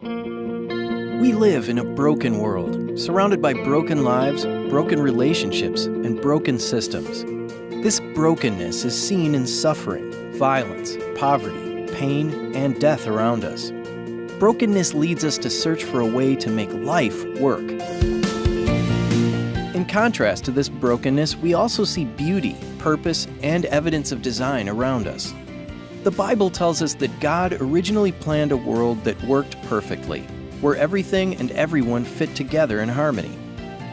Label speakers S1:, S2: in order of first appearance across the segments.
S1: We live in a broken world, surrounded by broken lives, broken relationships, and broken systems. This brokenness is seen in suffering, violence, poverty, pain, and death around us. Brokenness leads us to search for a way to make life work. In contrast to this brokenness, we also see beauty, purpose, and evidence of design around us. The Bible tells us that God originally planned a world that worked perfectly, where everything and everyone fit together in harmony.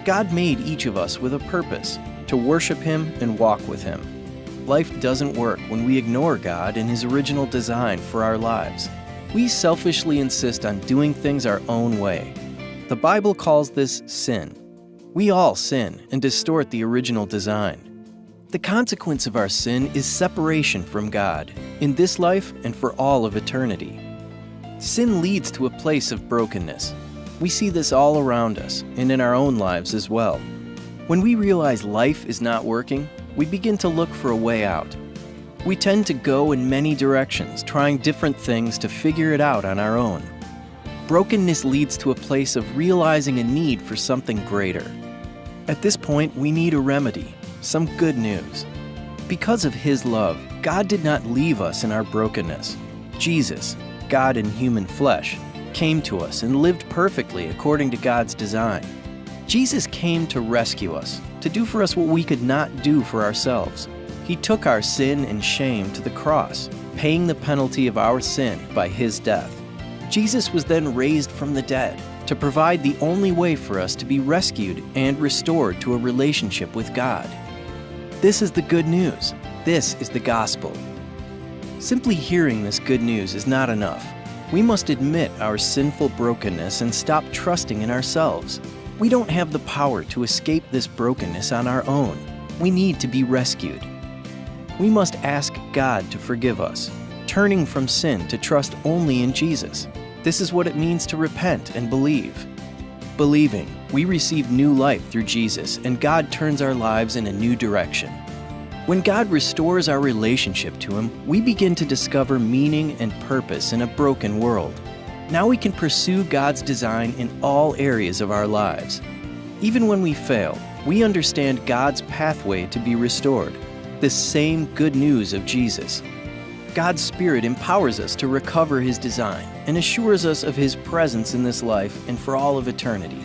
S1: God made each of us with a purpose, to worship Him and walk with Him. Life doesn't work when we ignore God and His original design for our lives. We selfishly insist on doing things our own way. The Bible calls this sin. We all sin and distort the original design. The consequence of our sin is separation from God, in this life and for all of eternity. Sin leads to a place of brokenness. We see this all around us and in our own lives as well. When we realize life is not working, we begin to look for a way out. We tend to go in many directions, trying different things to figure it out on our own. Brokenness leads to a place of realizing a need for something greater. At this point, we need a remedy, some good news. Because of His love, God did not leave us in our brokenness. Jesus, God in human flesh, came to us and lived perfectly according to God's design. Jesus came to rescue us, to do for us what we could not do for ourselves. He took our sin and shame to the cross, paying the penalty of our sin by His death. Jesus was then raised from the dead to provide the only way for us to be rescued and restored to a relationship with God. This is the good news. This is the gospel. Simply hearing this good news is not enough. We must admit our sinful brokenness and stop trusting in ourselves. We don't have the power to escape this brokenness on our own. We need to be rescued. We must ask God to forgive us, turning from sin to trust only in Jesus. This is what it means to repent and believe. Believing, we receive new life through Jesus, and God turns our lives in a new direction. When God restores our relationship to Him, we begin to discover meaning and purpose in a broken world. Now we can pursue God's design in all areas of our lives. Even when we fail, we understand God's pathway to be restored, this same good news of Jesus. God's Spirit empowers us to recover His design and assures us of His presence in this life and for all of eternity.